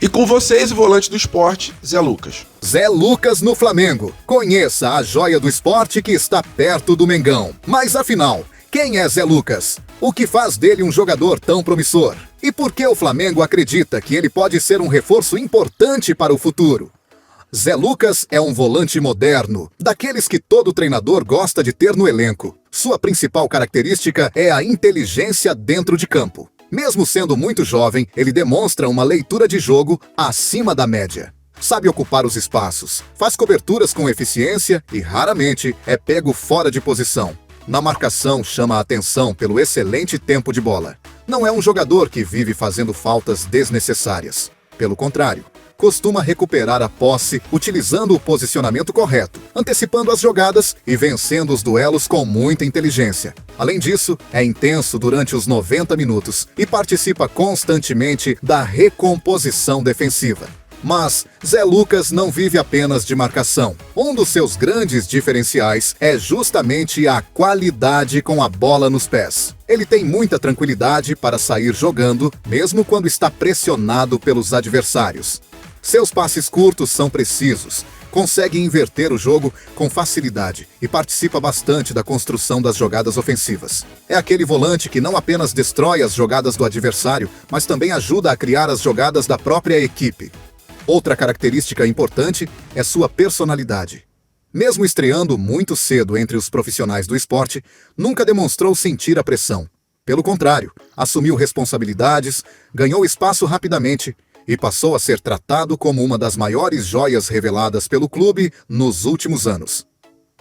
E com vocês, o volante do esporte, Zé Lucas. Zé Lucas no Flamengo. Conheça a joia do esporte que está perto do Mengão. Mas afinal, quem é Zé Lucas? O que faz dele um jogador tão promissor? E por que o Flamengo acredita que ele pode ser um reforço importante para o futuro? Zé Lucas é um volante moderno, daqueles que todo treinador gosta de ter no elenco. Sua principal característica é a inteligência dentro de campo. Mesmo sendo muito jovem, ele demonstra uma leitura de jogo acima da média. Sabe ocupar os espaços, faz coberturas com eficiência e raramente é pego fora de posição. Na marcação, chama a atenção pelo excelente tempo de bola. Não é um jogador que vive fazendo faltas desnecessárias. Pelo contrário, costuma recuperar a posse utilizando o posicionamento correto, antecipando as jogadas e vencendo os duelos com muita inteligência. Além disso, é intenso durante os 90 minutos e participa constantemente da recomposição defensiva. Mas Zé Lucas não vive apenas de marcação. Um dos seus grandes diferenciais é justamente a qualidade com a bola nos pés. Ele tem muita tranquilidade para sair jogando, mesmo quando está pressionado pelos adversários. Seus passes curtos são precisos, consegue inverter o jogo com facilidade e participa bastante da construção das jogadas ofensivas. É aquele volante que não apenas destrói as jogadas do adversário, mas também ajuda a criar as jogadas da própria equipe. Outra característica importante é sua personalidade. Mesmo estreando muito cedo entre os profissionais do esporte, nunca demonstrou sentir a pressão. Pelo contrário, assumiu responsabilidades, ganhou espaço rapidamente e passou a ser tratado como uma das maiores joias reveladas pelo clube nos últimos anos.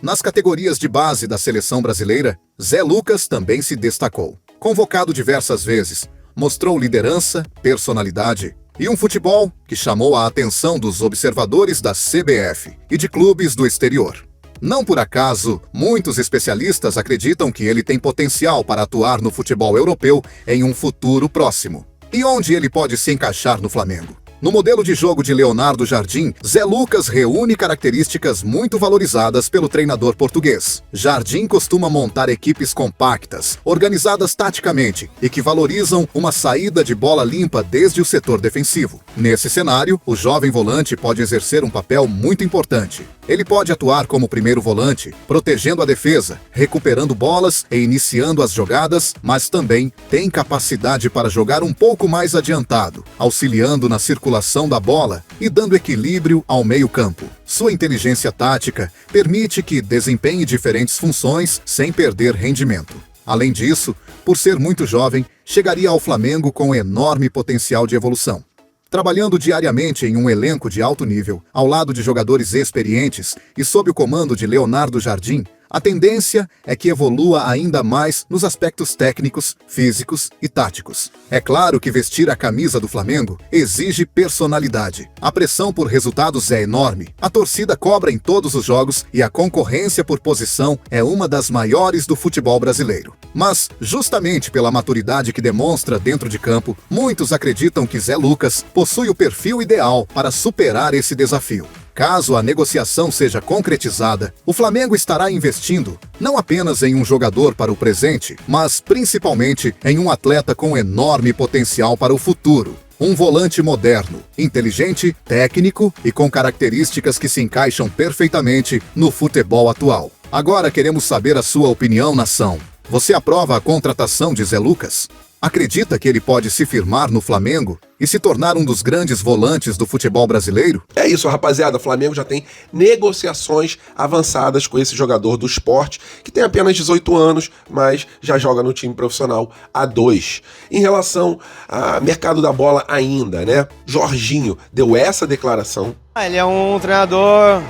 Nas categorias de base da seleção brasileira, Zé Lucas também se destacou. Convocado diversas vezes, mostrou liderança, personalidade e um futebol que chamou a atenção dos observadores da CBF e de clubes do exterior. Não por acaso, muitos especialistas acreditam que ele tem potencial para atuar no futebol europeu em um futuro próximo. E onde ele pode se encaixar no Flamengo? No modelo de jogo de Leonardo Jardim, Zé Lucas reúne características muito valorizadas pelo treinador português. Jardim costuma montar equipes compactas, organizadas taticamente e que valorizam uma saída de bola limpa desde o setor defensivo. Nesse cenário, o jovem volante pode exercer um papel muito importante. Ele pode atuar como primeiro volante, protegendo a defesa, recuperando bolas e iniciando as jogadas, mas também tem capacidade para jogar um pouco mais adiantado, auxiliando na circulação da bola e dando equilíbrio ao meio-campo. Sua inteligência tática permite que desempenhe diferentes funções sem perder rendimento. Além disso, por ser muito jovem, chegaria ao Flamengo com enorme potencial de evolução. Trabalhando diariamente em um elenco de alto nível, ao lado de jogadores experientes e sob o comando de Leonardo Jardim, a tendência é que evolua ainda mais nos aspectos técnicos, físicos e táticos. É claro que vestir a camisa do Flamengo exige personalidade. A pressão por resultados é enorme, a torcida cobra em todos os jogos e a concorrência por posição é uma das maiores do futebol brasileiro. Mas, justamente pela maturidade que demonstra dentro de campo, muitos acreditam que Zé Lucas possui o perfil ideal para superar esse desafio. Caso a negociação seja concretizada, o Flamengo estará investindo não apenas em um jogador para o presente, mas principalmente em um atleta com enorme potencial para o futuro. Um volante moderno, inteligente, técnico e com características que se encaixam perfeitamente no futebol atual. Agora queremos saber a sua opinião, nação. Você aprova a contratação de Zé Lucas? Acredita que ele pode se firmar no Flamengo e se tornar um dos grandes volantes do futebol brasileiro? É isso, rapaziada. O Flamengo já tem negociações avançadas com esse jogador do esporte, que tem apenas 18 anos, mas já joga no time profissional há 2. Em relação ao mercado da bola ainda, né? Jorginho deu essa declaração. Ele é um treinador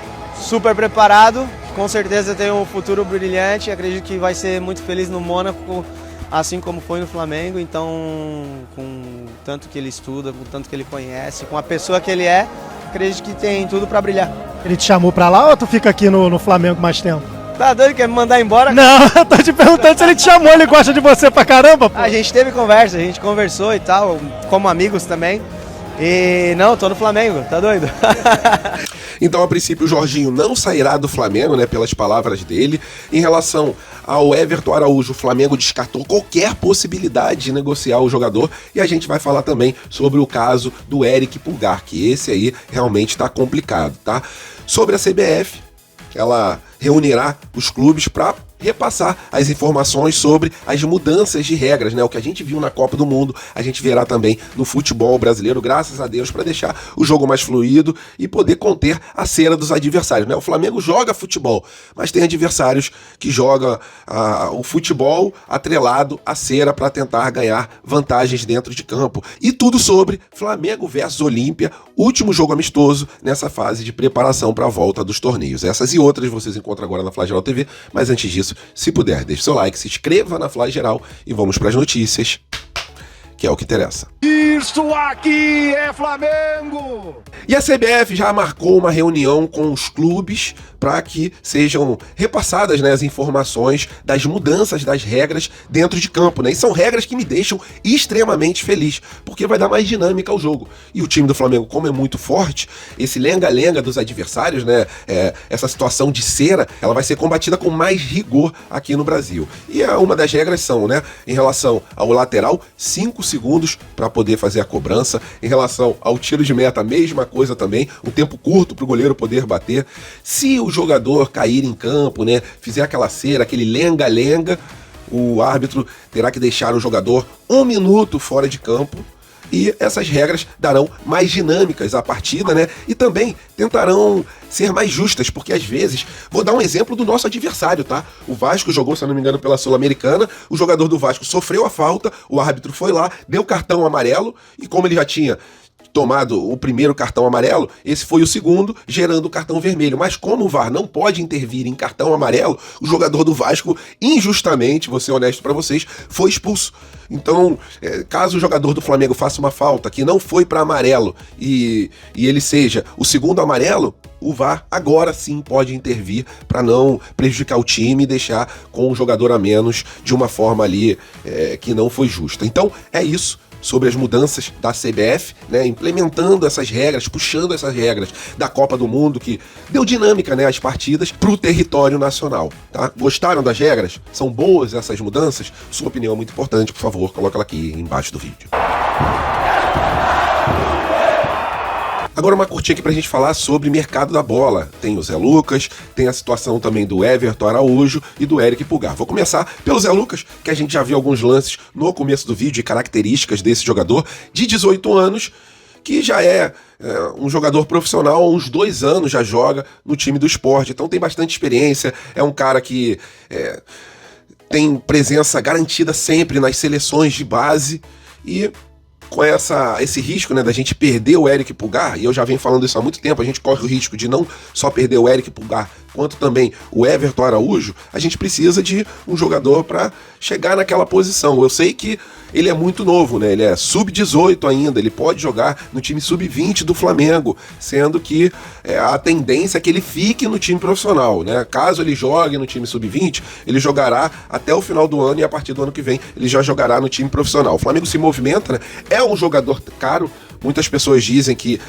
super preparado, com certeza tem um futuro brilhante, acredito que vai ser muito feliz no Mônaco, assim como foi no Flamengo. Então, com o tanto que ele estuda, com o tanto que ele conhece, com a pessoa que ele é, acredito que tem tudo pra brilhar. Ele te chamou pra lá ou tu fica aqui no Flamengo mais tempo? Tá doido? Quer me mandar embora? Não, eu tô te perguntando se ele te chamou, ele gosta de você pra caramba, pô. A gente teve conversa, a gente conversou e tal, como amigos também. E não, tô no Flamengo, tá doido? Então, a princípio, o Jorginho não sairá do Flamengo, né, pelas palavras dele. Em relação ao Everton Araújo, o Flamengo descartou qualquer possibilidade de negociar o jogador, e a gente vai falar também sobre o caso do Eric Pulgar, que esse aí realmente está complicado, tá? Sobre a CBF, ela reunirá os clubes para repassar as informações sobre as mudanças de regras, né? O que a gente viu na Copa do Mundo, a gente verá também no futebol brasileiro, graças a Deus, para deixar o jogo mais fluido e poder conter a cera dos adversários, né? O Flamengo joga futebol, mas tem adversários que jogam o futebol atrelado à cera para tentar ganhar vantagens dentro de campo. E tudo sobre Flamengo versus Olímpia, último jogo amistoso nessa fase de preparação para a volta dos torneios. Essas e outras vocês encontram agora na Flageral TV, mas antes disso, se puder, deixe seu like, se inscreva na Flageral e vamos para as notícias, que é o que interessa. Isso aqui é Flamengo! E a CBF já marcou uma reunião com os clubes para que sejam repassadas, né, as informações das mudanças das regras dentro de campo, né? E são regras que me deixam extremamente feliz, porque vai dar mais dinâmica ao jogo. E o time do Flamengo, como é muito forte, esse lenga-lenga dos adversários, né, essa situação de cera, ela vai ser combatida com mais rigor aqui no Brasil. E uma das regras são, né, em relação ao lateral, 5 segundos para poder fazer a cobrança. Em relação ao tiro de meta, a mesma coisa também, um tempo curto para o goleiro poder bater. Se o jogador cair em campo, né, fizer aquela cera, aquele lenga-lenga, o árbitro terá que deixar o jogador 1 minuto fora de campo. E essas regras darão mais dinâmicas à partida, né? E também tentarão ser mais justas, porque às vezes, vou dar um exemplo do nosso adversário, tá? O Vasco jogou, se eu não me engano, pela Sul-Americana, o jogador do Vasco sofreu a falta, o árbitro foi lá, deu cartão amarelo, e como ele já tinha tomado o primeiro cartão amarelo, esse foi o segundo, gerando o cartão vermelho. Mas como o VAR não pode intervir em cartão amarelo, o jogador do Vasco, injustamente, vou ser honesto pra vocês, foi expulso. Então, caso o jogador do Flamengo faça uma falta que não foi para amarelo e ele seja o segundo amarelo, o VAR agora sim pode intervir para não prejudicar o time e deixar com um jogador a menos de uma forma ali que não foi justa. Então, é isso sobre as mudanças da CBF, né, implementando essas regras, puxando essas regras da Copa do Mundo, que deu dinâmica, né, às partidas para o território nacional. Tá? Gostaram das regras? São boas essas mudanças? Sua opinião é muito importante, por favor, coloca ela aqui embaixo do vídeo. Agora uma curtinha aqui pra gente falar sobre mercado da bola. Tem o Zé Lucas, tem a situação também do Everton Araújo e do Eric Pulgar. Vou começar pelo Zé Lucas, que a gente já viu alguns lances no começo do vídeo e características desse jogador de 18 anos, que já é um jogador profissional, há uns 2 anos já joga no time do Sport, então tem bastante experiência, é um cara que tem presença garantida sempre nas seleções de base e com esse risco, né, da gente perder o Eric Pulgar, e eu já venho falando isso há muito tempo, a gente corre o risco de não só perder o Eric Pulgar, quanto também o Everton Araújo, a gente precisa de um jogador para chegar naquela posição. Eu sei que ele é muito novo, né? Ele é sub-18 ainda, ele pode jogar no time sub-20 do Flamengo, sendo que a tendência é que ele fique no time profissional, né? Caso ele jogue no time sub-20, ele jogará até o final do ano e a partir do ano que vem ele já jogará no time profissional. O Flamengo se movimenta, né? É um jogador caro, muitas pessoas dizem que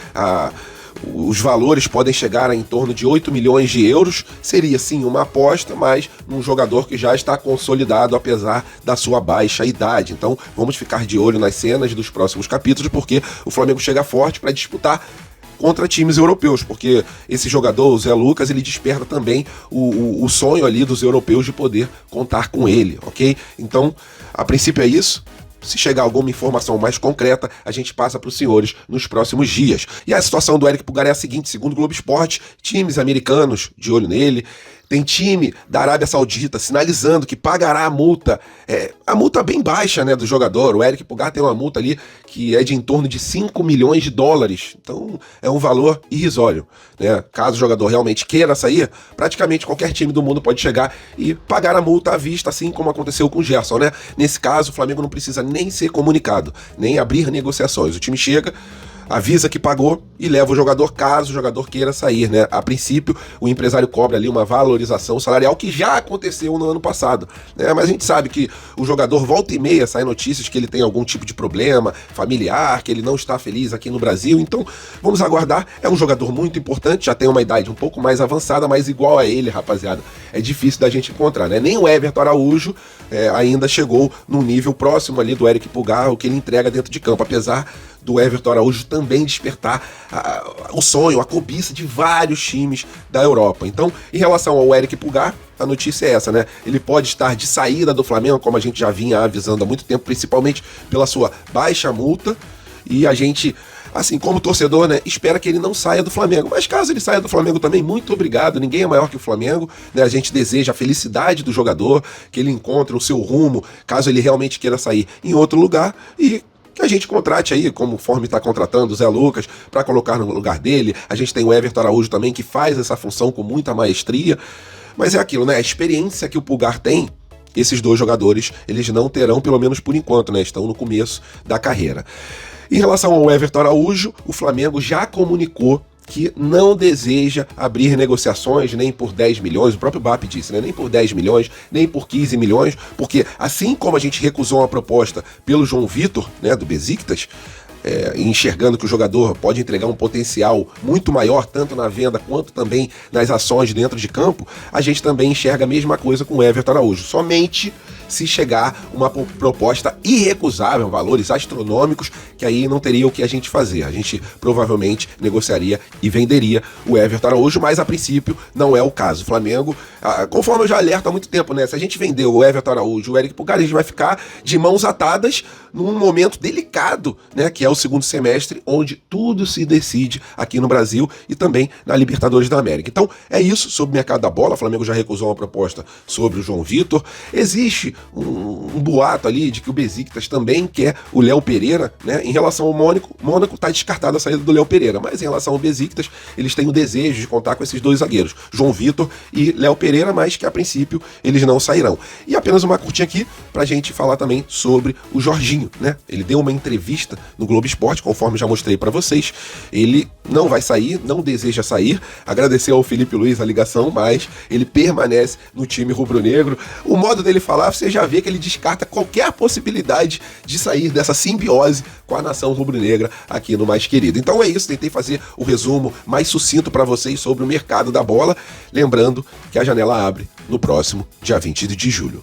os valores podem chegar a em torno de 8 milhões de euros, seria sim uma aposta, mas um jogador que já está consolidado apesar da sua baixa idade. Então vamos ficar de olho nas cenas dos próximos capítulos, porque o Flamengo chega forte para disputar contra times europeus, porque esse jogador, o Zé Lucas, ele desperta também o sonho ali dos europeus de poder contar com ele, ok? Então, a princípio é isso. Se chegar alguma informação mais concreta, a gente passa para os senhores nos próximos dias. E a situação do Eric Pulgar é a seguinte: segundo o Globo Esporte, times americanos de olho nele, tem time da Arábia Saudita sinalizando que pagará a multa bem baixa, né, do jogador. O Eric Pulgar tem uma multa ali que é de em torno de 5 milhões de dólares. Então é um valor irrisório, né? Caso o jogador realmente queira sair, praticamente qualquer time do mundo pode chegar e pagar a multa à vista, assim como aconteceu com o Gerson, né? Nesse caso, o Flamengo não precisa nem ser comunicado, nem abrir negociações. O time chega, avisa que pagou e leva o jogador caso o jogador queira sair, né? A princípio, o empresário cobra ali uma valorização salarial que já aconteceu no ano passado, né? Mas a gente sabe que o jogador volta e meia, sai notícias que ele tem algum tipo de problema familiar, que ele não está feliz aqui no Brasil, então vamos aguardar. É um jogador muito importante, já tem uma idade um pouco mais avançada, mas igual a ele, rapaziada, é difícil da gente encontrar, né? Nem o Everton Araújo ainda chegou num nível próximo ali do Eric Pulgar, o que ele entrega dentro de campo, apesar do Everton Araújo também despertar o sonho, a cobiça de vários times da Europa. Então, em relação ao Eric Pulgar, a notícia é essa, né? Ele pode estar de saída do Flamengo, como a gente já vinha avisando há muito tempo, principalmente pela sua baixa multa, e a gente, assim, como torcedor, né, espera que ele não saia do Flamengo. Mas caso ele saia do Flamengo também, muito obrigado, ninguém é maior que o Flamengo, né? A gente deseja a felicidade do jogador, que ele encontre o seu rumo, caso ele realmente queira sair em outro lugar, e que a gente contrate aí, conforme está contratando o Zé Lucas, para colocar no lugar dele. A gente tem o Everton Araújo também, que faz essa função com muita maestria. Mas é aquilo, né? A experiência que o Pulgar tem, esses dois jogadores, eles não terão, pelo menos por enquanto, né? Estão no começo da carreira. Em relação ao Everton Araújo, o Flamengo já comunicou que não deseja abrir negociações nem por 10 milhões, o próprio BAP disse, né? Nem por 10 milhões, nem por 15 milhões, porque assim como a gente recusou uma proposta pelo João Vitor, né, do Besiktas, enxergando que o jogador pode entregar um potencial muito maior, tanto na venda quanto também nas ações dentro de campo, a gente também enxerga a mesma coisa com o Everton Araújo. Somente se chegar uma proposta irrecusável, valores astronômicos, que aí não teria o que a gente fazer. A gente provavelmente negociaria e venderia o Everton Araújo, mas a princípio não é o caso. O Flamengo, conforme eu já alerto há muito tempo, né? Se a gente vender o Everton Araújo, o Eric Pulgar, a gente vai ficar de mãos atadas num momento delicado, né? Que é o segundo semestre, onde tudo se decide aqui no Brasil e também na Libertadores da América. Então, é isso sobre o mercado da bola. O Flamengo já recusou uma proposta sobre o João Vitor. Existe um boato ali de que o Besiktas também quer o Léo Pereira, né? Em relação ao Mônaco está descartada a saída do Léo Pereira, mas em relação ao Besiktas, eles têm o desejo de contar com esses dois zagueiros, João Vitor e Léo Pereira, mas que a princípio eles não sairão. E apenas uma curtinha aqui pra gente falar também sobre o Jorginho, né? Ele deu uma entrevista no Globo Esporte, conforme já mostrei pra vocês. Ele não vai sair, não deseja sair. Agradeceu ao Felipe Luiz a ligação, mas ele permanece no time rubro-negro. O modo dele falar, você já vê que ele descarta qualquer possibilidade de sair dessa simbiose com a nação rubro-negra aqui no Mais Querido. Então é isso, tentei fazer o resumo mais sucinto para vocês sobre o mercado da bola, lembrando que a janela abre no próximo dia 20 de julho.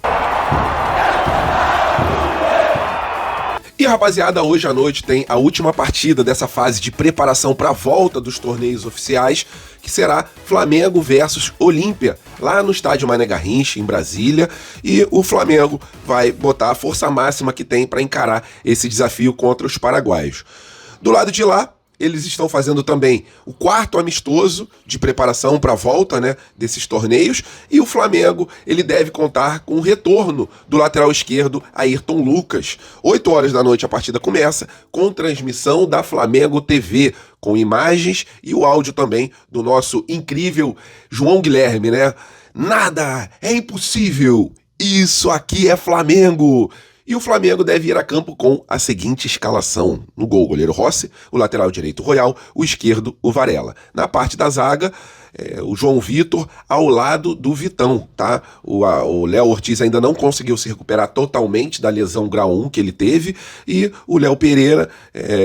E rapaziada, hoje à noite tem a última partida dessa fase de preparação para a volta dos torneios oficiais, que será Flamengo versus Olímpia, lá no estádio Mané Garrincha, em Brasília, e o Flamengo vai botar a força máxima que tem para encarar esse desafio contra os paraguaios. Do lado de lá, eles estão fazendo também o quarto amistoso de preparação para a volta, né, desses torneios, e o Flamengo ele deve contar com o retorno do lateral esquerdo Ayrton Lucas. 8 horas da noite a partida começa, com transmissão da Flamengo TV, com imagens e o áudio também do nosso incrível João Guilherme, né? Nada é impossível, isso aqui é Flamengo! E o Flamengo deve ir a campo com a seguinte escalação. No gol, o goleiro Rossi, o lateral direito Royal, o esquerdo o Varela. Na parte da zaga, o João Vitor ao lado do Vitão, tá? O Léo Ortiz ainda não conseguiu se recuperar totalmente da lesão grau 1 que ele teve, e o Léo Pereira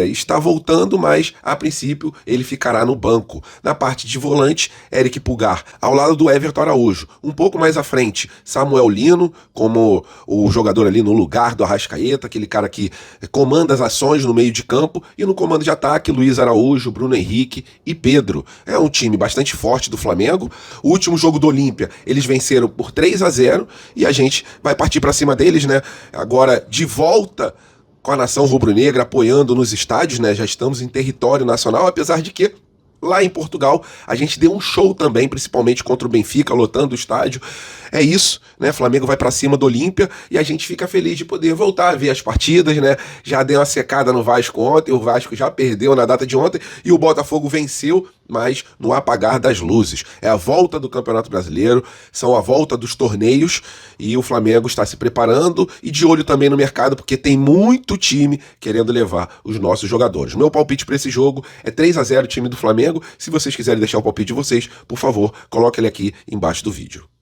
está voltando, mas a princípio ele ficará no banco. Na parte de volante, Eric Pulgar ao lado do Everton Araújo. Um pouco mais à frente, Samuel Lino, como o jogador ali no lugar do Arrascaeta, aquele cara que comanda as ações no meio de campo, e no comando de ataque, Luiz Araújo, Bruno Henrique e Pedro. É um time bastante forte do Flamengo. O último jogo do Olímpia, eles venceram por 3-0 e a gente vai partir para cima deles, né? Agora de volta com a nação rubro-negra apoiando nos estádios, né? Já estamos em território nacional, apesar de que lá em Portugal. A gente deu um show também, principalmente contra o Benfica, lotando o estádio. É isso, né? Flamengo vai pra cima do Olímpia e a gente fica feliz de poder voltar a ver as partidas, né? Já deu uma secada no Vasco ontem, o Vasco já perdeu na data de ontem e o Botafogo venceu, mas no apagar das luzes. É a volta do Campeonato Brasileiro, são a volta dos torneios e o Flamengo está se preparando e de olho também no mercado, porque tem muito time querendo levar os nossos jogadores. Meu palpite para esse jogo é 3-0 time do Flamengo. Se vocês quiserem deixar o palpite de vocês, por favor, coloque ele aqui embaixo do vídeo.